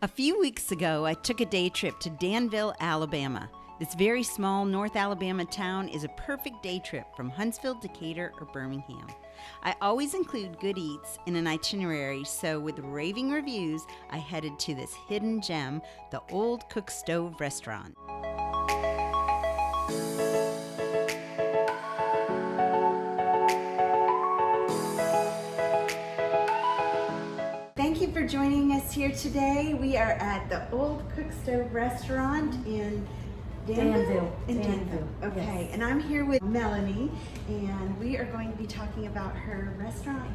A few weeks ago, I took a day trip to Danville, Alabama. This very small North Alabama town is a perfect day trip from Huntsville, Decatur, or Birmingham. I always include good eats in an itinerary, so with raving reviews, I headed to this hidden gem, the old Cookstove Restaurant. Thank you for joining us here today. We are at the old Cookstove Restaurant in Danville. Okay, yes. And I'm here with Melanie, and we are going to be talking about her restaurant.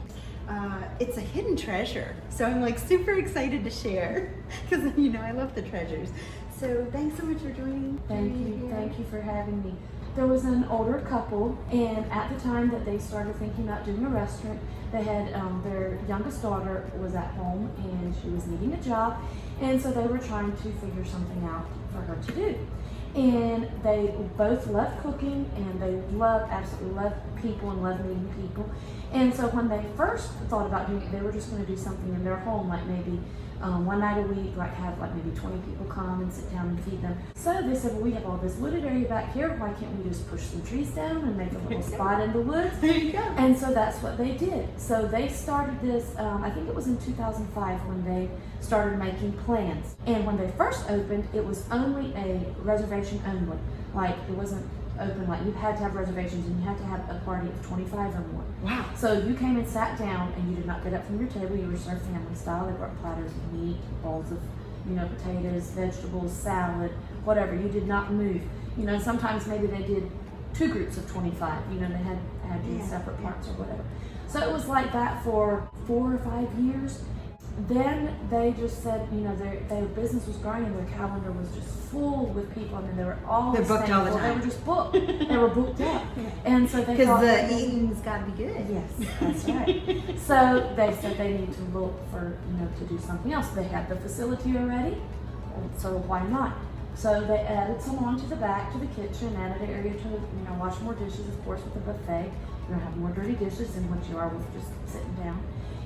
It's a hidden treasure, so I'm like super excited to share because I love the treasures. So thanks so much for joining. Thank you for having me. There was an older couple, and at the time that they started thinking about doing a restaurant, they had their youngest daughter was at home and she was needing a job, and so they were trying to figure something out for her to do. And they both love cooking, and they absolutely love people and love meeting people. And so when they first thought about doing it, they were just going to do something in their home, like maybe one night a week, like have maybe 20 people come and sit down and feed them. So they said, well, we have all this wooded area back here. Why can't we just push some trees down and make a little spot in the woods? There you go. And so that's what they did. So they started this, I think it was in 2005 when they started making plans. And when they first opened, it was only a reservation only. Like, it wasn't open, like you had to have reservations and you had to have a party of 25 or more. Wow. So you came and sat down and you did not get up from your table. You were served family style. They brought platters of meat, bowls of, potatoes, vegetables, salad, whatever. You did not move. Sometimes maybe they did two groups of 25. They had these separate parts or whatever. So it was like that for 4 or 5 years. Then they just said, their business was growing and their calendar was just full with people. I mean, they were always booked all the time. They were just booked. They were booked up. And so they because the eating's got to be good. Yes, that's right. So they said they need to look for, to do something else. They had the facility already, so why not? So they added some on to the back, to the kitchen, added an area to, wash more dishes, of course, with the buffet. You're going to have more dirty dishes than what you are with just sitting down.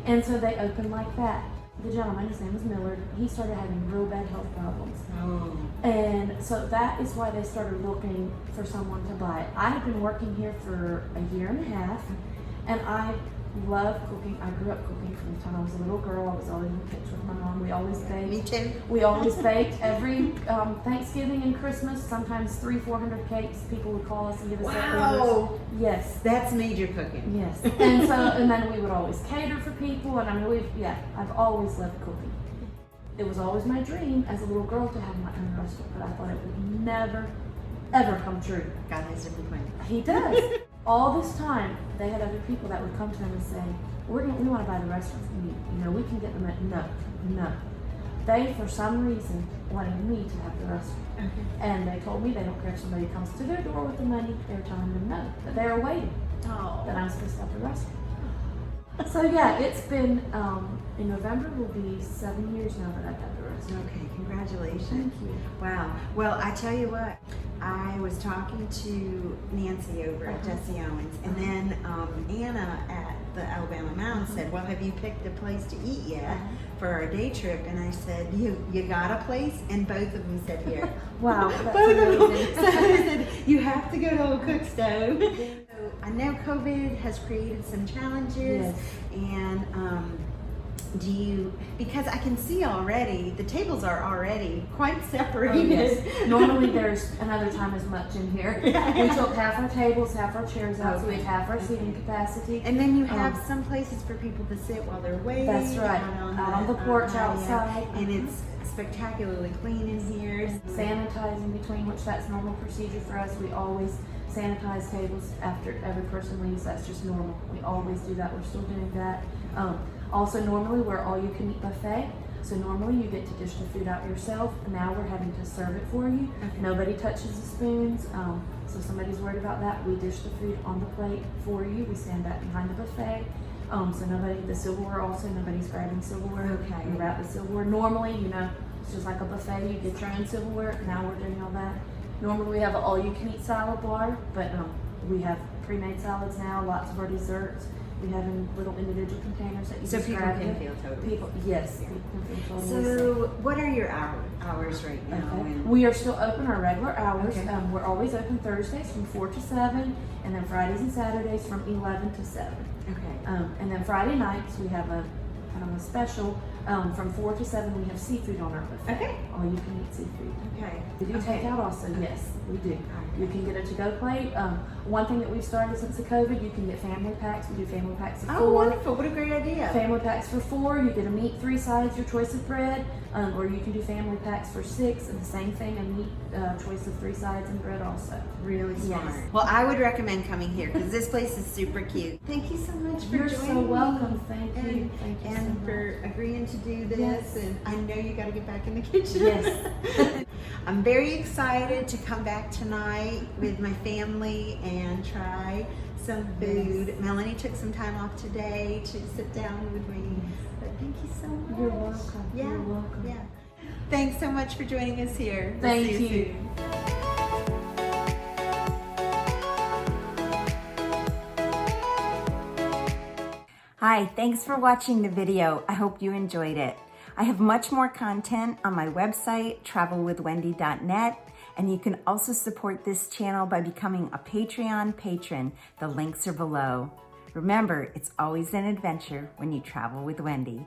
And so they opened like that. The gentleman, his name was Millard, he started having real bad health problems. Oh. And so that is why they started looking for someone to buy it. I had been working here for a year and a half, and I love cooking. I grew up cooking from the time I was a little girl. I was always in the kitchen with my mom. We always baked. Me too. We always baked every Thanksgiving and Christmas, sometimes 300-400 cakes. People would call us and give us orders. Yes. That's major cooking. Yes. And then we would always cater for people, and I've always loved cooking. It was always my dream as a little girl to have my own restaurant, but I thought it would never, ever come true. God has different plans. He does. All this time, they had other people that would come to them and say, we want to buy the restaurant from you. We can get them at, no. They, for some reason, wanted me to have the restaurant. Okay. And they told me they don't care if somebody comes to their door with the money. They were telling them no, that they are waiting, that I'm supposed to have the restaurant. So yeah, it's been, in November will be 7 years now that I've had the restaurant. Okay, congratulations. Thank you. Wow. Well, I tell you what, I was talking to Nancy over at Jesse Owens, and then Anna at the Alabama Mounds said, well, have you picked a place to eat yet for our day trip? And I said, you got a place? And both of them said, yeah. Wow, that's both amazing. of them. So I said, you have to go to a Cookstove. So I know COVID has created some challenges, yes. And because I can see already, the tables are already quite separated. Oh, yes. Normally there's another time as much in here. We took half our tables, half our chairs out, so we have half our seating capacity. And then you have some places for people to sit while they're waiting. That's right. Out on the porch outside. And it's spectacularly clean in here. Sanitizing between, which that's normal procedure for us. We always sanitize tables after every person leaves. That's just normal. We always do that. We're still doing that. Also, normally we're all-you-can-eat buffet, so normally you get to dish the food out yourself. Now we're having to serve it for you. Okay. Nobody touches the spoons, so somebody's worried about that. We dish the food on the plate for you. We stand back behind the buffet, so the silverware also, nobody's grabbing silverware. Okay. We wrap the silverware. Normally, it's just like a buffet. You get your own silverware. Now we're doing all that. Normally we have an all-you-can-eat salad bar, but we have pre-made salads now, lots of our desserts. We have in little individual containers that you So just people grab can it. feel totally People, yes, Yeah. people can feel totally safe. So what are your hours right now? Okay. And- We are still open our regular hours. Okay. We're always open Thursdays from 4 to 7, and then Fridays and Saturdays from 11 to 7. Okay. And then Friday nights we have a kind of a special. From 4 to 7 we have seafood on our buffet. Okay. All you can eat seafood. Okay. We do take out also. Yes, we do. You can get a to-go plate. One thing that we've started since the COVID, you can get family packs. We do family packs of 4. Oh, wonderful. What a great idea. Family packs for 4, you get a meat 3 sides, your choice of bread, or you can do family packs for 6, and the same thing, a meat choice of 3 sides and bread also. Really smart. Yes. Well, I would recommend coming here because this place is super cute. Thank you so much for You're joining so me. welcome. Thank you. And, Thank you and so for agreeing to do this. Yes. And I know you got to get back in the kitchen. Yes. I'm very excited to come back tonight with my family and try some food. Yes. Melanie took some time off today to sit down with me. But thank you so much. You're welcome. Yeah. You're welcome. Yeah. Thanks so much for joining us here. We'll Thank see you. soon. Hi, thanks for watching the video. I hope you enjoyed it. I have much more content on my website, travelwithwendy.net, and you can also support this channel by becoming a Patreon patron. The links are below. Remember, it's always an adventure when you travel with Wendy.